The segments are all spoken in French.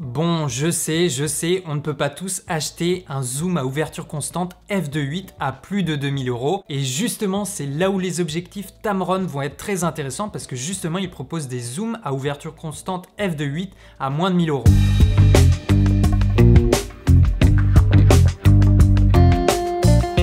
Bon, je sais, on ne peut pas tous acheter un zoom à ouverture constante f2.8 à plus de 2000 €. Et justement, c'est là où les objectifs Tamron vont être très intéressants parce que justement, ils proposent des zooms à ouverture constante f2.8 à moins de 1000 €.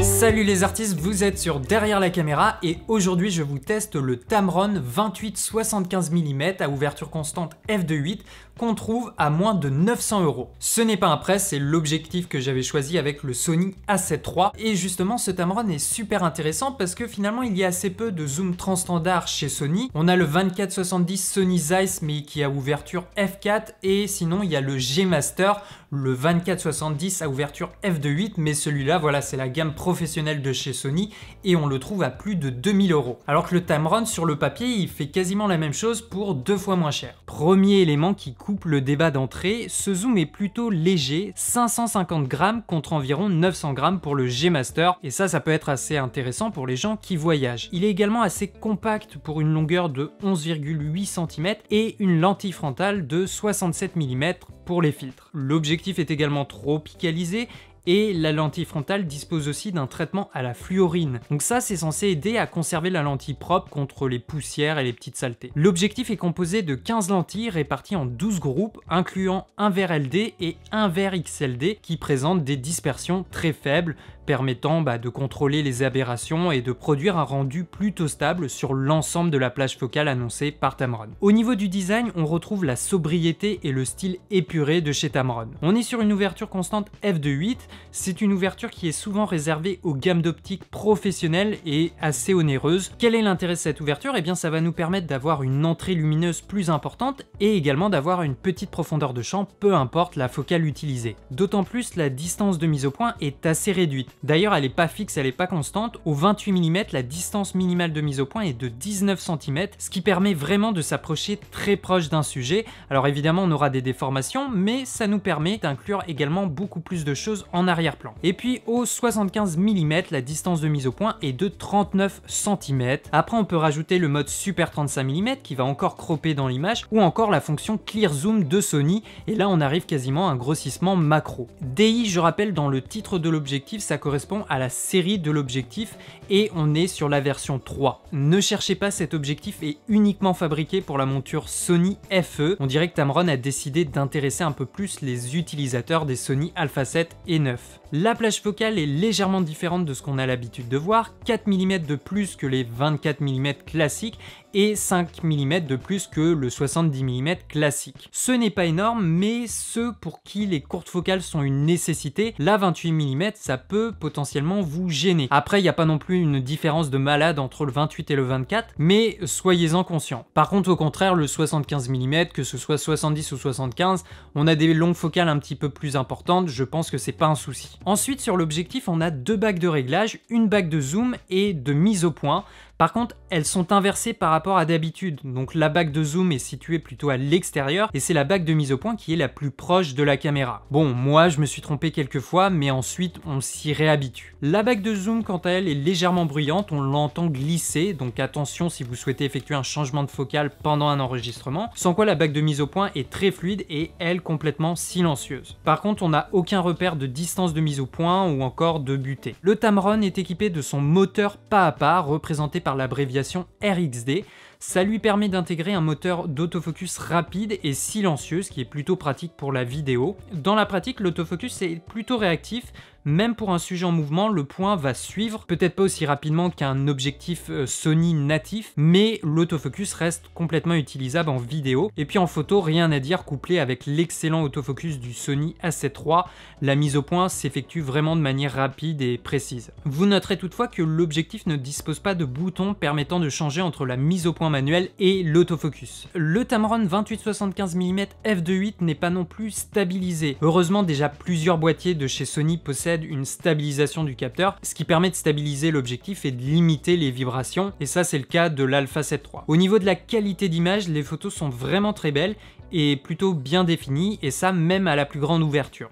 Salut les artistes, vous êtes sur Derrière la caméra et aujourd'hui je vous teste le Tamron 28-75 mm à ouverture constante f2.8 qu'on trouve à moins de 900 €. Ce n'est pas un prêt, c'est l'objectif que j'avais choisi avec le Sony A7 III et justement ce Tamron est super intéressant parce que finalement il y a assez peu de zoom transstandard chez Sony. On a le 24-70 Sony Zeiss mais qui a ouverture f4 et sinon il y a le G Master, le 24-70 à ouverture f2.8 mais celui-là voilà c'est la gamme professionnelle de chez Sony et on le trouve à plus de 2000 €. Alors que le Tamron sur le papier il fait quasiment la même chose pour 2 fois moins cher. Premier élément qui coupe le débat d'entrée, ce zoom est plutôt léger, 550 grammes contre environ 900 grammes pour le G Master et ça peut être assez intéressant pour les gens qui voyagent. Il est également assez compact pour une longueur de 11,8 cm et une lentille frontale de 67 mm pour les filtres. L'objectif est également tropicalisé et la lentille frontale dispose aussi d'un traitement à la fluorine. Donc ça, c'est censé aider à conserver la lentille propre contre les poussières et les petites saletés. L'objectif est composé de 15 lentilles réparties en 12 groupes, incluant un verre LD et un verre XLD qui présentent des dispersions très faibles, permettant de contrôler les aberrations et de produire un rendu plutôt stable sur l'ensemble de la plage focale annoncée par Tamron. Au niveau du design, on retrouve la sobriété et le style épuré de chez Tamron. On est sur une ouverture constante f2.8, c'est une ouverture qui est souvent réservée aux gammes d'optiques professionnelles et assez onéreuses. Quel est l'intérêt de cette ouverture? Eh bien ça va nous permettre d'avoir une entrée lumineuse plus importante et également d'avoir une petite profondeur de champ, peu importe la focale utilisée. D'autant plus la distance de mise au point est assez réduite. D'ailleurs, elle n'est pas fixe, elle n'est pas constante. Au 28 mm, la distance minimale de mise au point est de 19 cm, ce qui permet vraiment de s'approcher très proche d'un sujet. Alors évidemment, on aura des déformations, mais ça nous permet d'inclure également beaucoup plus de choses en arrière-plan. Et puis au 75 mm, la distance de mise au point est de 39 cm. Après, on peut rajouter le mode Super 35 mm qui va encore cropper dans l'image, ou encore la fonction Clear Zoom de Sony, et là on arrive quasiment à un grossissement macro. DI, je rappelle, dans le titre de l'objectif, ça correspond à la série de l'objectif et on est sur la version 3. Ne cherchez pas, cet objectif est uniquement fabriqué pour la monture Sony FE. On dirait que Tamron a décidé d'intéresser un peu plus les utilisateurs des Sony Alpha 7 et 9. La plage focale est légèrement différente de ce qu'on a l'habitude de voir, 4 mm de plus que les 24 mm classiques et 5 mm de plus que le 70 mm classique. Ce n'est pas énorme, mais ceux pour qui les courtes focales sont une nécessité, la 28 mm ça peut potentiellement vous gêner. Après, il n'y a pas non plus une différence de malade entre le 28 et le 24, mais soyez-en conscients. Par contre, au contraire, le 75 mm, que ce soit 70 ou 75, on a des longues focales un petit peu plus importantes, je pense que c'est pas un souci. Ensuite, sur l'objectif, on a deux bagues de réglage, une bague de zoom et de mise au point. Par contre, elles sont inversées par rapport à d'habitude. Donc la bague de zoom est située plutôt à l'extérieur et c'est la bague de mise au point qui est la plus proche de la caméra. Bon, moi je me suis trompé quelques fois, mais ensuite on s'y réhabitue. La bague de zoom, quant à elle, est légèrement bruyante, on l'entend glisser, donc attention si vous souhaitez effectuer un changement de focale pendant un enregistrement. Sans quoi la bague de mise au point est très fluide et elle complètement silencieuse. Par contre, on n'a aucun repère de distance de mise au point ou encore de butée. Le Tamron est équipé de son moteur pas à pas, représenté par l'abréviation RXD. Ça lui permet d'intégrer un moteur d'autofocus rapide et silencieux, ce qui est plutôt pratique pour la vidéo. Dans la pratique, l'autofocus est plutôt réactif. Même pour un sujet en mouvement, le point va suivre, peut-être pas aussi rapidement qu'un objectif Sony natif, mais l'autofocus reste complètement utilisable en vidéo. Et puis en photo, rien à dire, couplé avec l'excellent autofocus du Sony A7 III, la mise au point s'effectue vraiment de manière rapide et précise. Vous noterez toutefois que l'objectif ne dispose pas de bouton permettant de changer entre la mise au point manuelle et l'autofocus. Le Tamron 28-75 mm f2.8 n'est pas non plus stabilisé. Heureusement, déjà plusieurs boîtiers de chez Sony possèdent une stabilisation du capteur, ce qui permet de stabiliser l'objectif et de limiter les vibrations, et ça c'est le cas de l'Alpha 7 III. Au niveau de la qualité d'image, les photos sont vraiment très belles et plutôt bien définies, et ça même à la plus grande ouverture.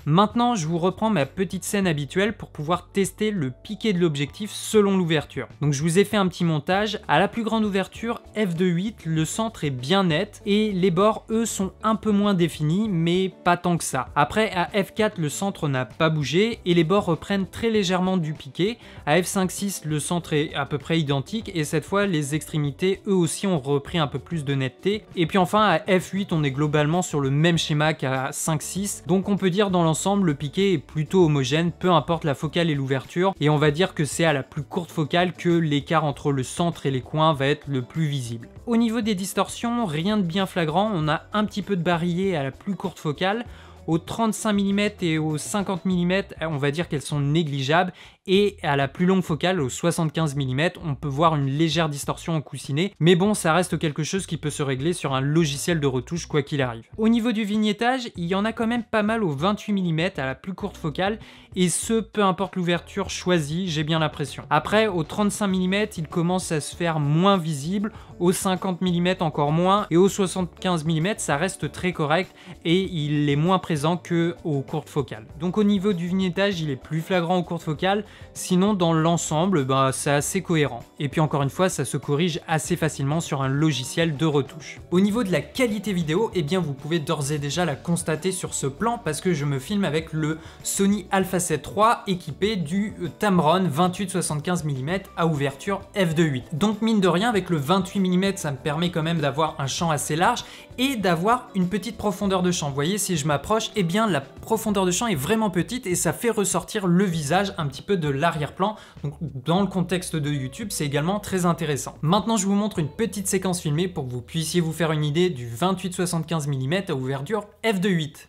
Maintenant, je vous reprends ma petite scène habituelle pour pouvoir tester le piqué de l'objectif selon l'ouverture. Donc je vous ai fait un petit montage. À la plus grande ouverture, f2.8, le centre est bien net et les bords, eux, sont un peu moins définis, mais pas tant que ça. Après, à f4, le centre n'a pas bougé et les bords reprennent très légèrement du piqué. À f5.6, le centre est à peu près identique et cette fois, les extrémités, eux aussi, ont repris un peu plus de netteté. Et puis enfin, à f8, on est globalement sur le même schéma qu'à 5.6. Donc on peut dire dans l'ensemble, le piqué est plutôt homogène, peu importe la focale et l'ouverture. Et on va dire que c'est à la plus courte focale que l'écart entre le centre et les coins va être le plus visible. Au niveau des distorsions, rien de bien flagrant, on a un petit peu de barillet à la plus courte focale. Au 35 mm et au 50 mm, on va dire qu'elles sont négligeables. Et à la plus longue focale, au 75 mm, on peut voir une légère distorsion en coussinet. Mais bon, ça reste quelque chose qui peut se régler sur un logiciel de retouche quoi qu'il arrive. Au niveau du vignettage, il y en a quand même pas mal au 28 mm à la plus courte focale. Et ce, peu importe l'ouverture choisie, j'ai bien l'impression. Après, au 35 mm, il commence à se faire moins visible. Au 50 mm encore moins. Et au 75 mm, ça reste très correct. Et il est moins présent qu'aux courtes focales. Donc au niveau du vignettage, il est plus flagrant aux courtes focales. Sinon, dans l'ensemble, c'est assez cohérent. Et puis encore une fois, ça se corrige assez facilement sur un logiciel de retouche. Au niveau de la qualité vidéo, eh bien vous pouvez d'ores et déjà la constater sur ce plan parce que je me filme avec le Sony Alpha 7 III équipé du Tamron 28-75 mm à ouverture f2.8. Donc mine de rien, avec le 28 mm, ça me permet quand même d'avoir un champ assez large et d'avoir une petite profondeur de champ. Vous voyez, si je m'approche, eh bien la profondeur de champ est vraiment petite et ça fait ressortir le visage un petit peu de l'arrière-plan. Donc dans le contexte de YouTube, c'est également très intéressant. Maintenant, je vous montre une petite séquence filmée pour que vous puissiez vous faire une idée du 28-75 mm à ouverture f2.8.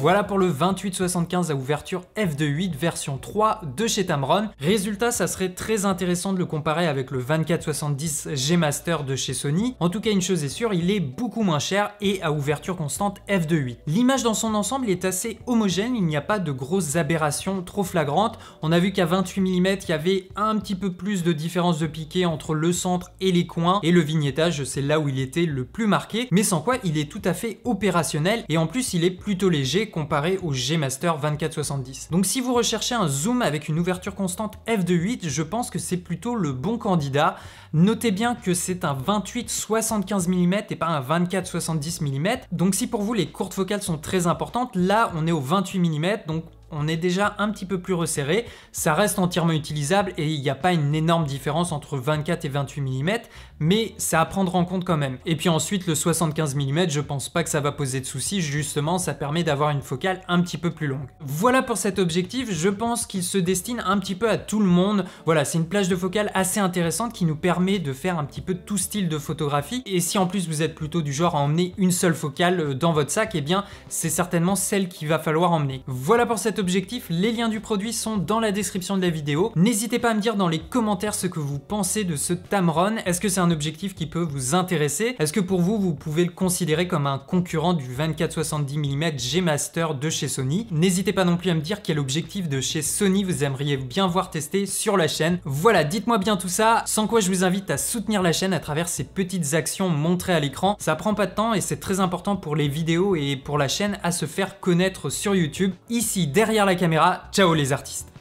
Voilà pour le 28-75 à ouverture f2.8 version 3 de chez Tamron. Résultat, ça serait très intéressant de le comparer avec le 24-70 G Master de chez Sony. En tout cas, une chose est sûre, il est beaucoup moins cher et à ouverture constante f2.8. L'image dans son ensemble est assez homogène, il n'y a pas de grosses aberrations trop flagrantes. On a vu qu'à 28 mm, il y avait un petit peu plus de différence de piqué entre le centre et les coins, et le vignettage, c'est là où il était le plus marqué, mais sans quoi il est tout à fait opérationnel et en plus il est plutôt léger comparé au G Master 24-70. Donc si vous recherchez un zoom avec une ouverture constante f2.8, je pense que c'est plutôt le bon candidat. Notez bien que c'est un 28-75 mm et pas un 24-70 mm. Donc si pour vous les courtes focales sont très importantes, là on est au 28 mm, donc on est déjà un petit peu plus resserré, ça reste entièrement utilisable et il n'y a pas une énorme différence entre 24 et 28 mm, mais c'est à prendre en compte quand même. Et puis ensuite le 75 mm, je pense pas que ça va poser de soucis, justement ça permet d'avoir une focale un petit peu plus longue. Voilà pour cet objectif, je pense qu'il se destine un petit peu à tout le monde. Voilà, c'est une plage de focale assez intéressante qui nous permet de faire un petit peu tout style de photographie, et si en plus vous êtes plutôt du genre à emmener une seule focale dans votre sac, eh bien c'est certainement celle qu'il va falloir emmener. Voilà pour cet objectif, les liens du produit sont dans la description de la vidéo. N'hésitez pas à me dire dans les commentaires ce que vous pensez de ce Tamron. Est-ce que c'est un objectif qui peut vous intéresser? Est-ce que pour vous, vous pouvez le considérer comme un concurrent du 24-70 mm G Master de chez Sony? N'hésitez pas non plus à me dire quel objectif de chez Sony vous aimeriez bien voir tester sur la chaîne. Voilà, dites-moi bien tout ça, sans quoi je vous invite à soutenir la chaîne à travers ces petites actions montrées à l'écran. Ça prend pas de temps et c'est très important pour les vidéos et pour la chaîne à se faire connaître sur YouTube. Ici, derrière la caméra, ciao les artistes!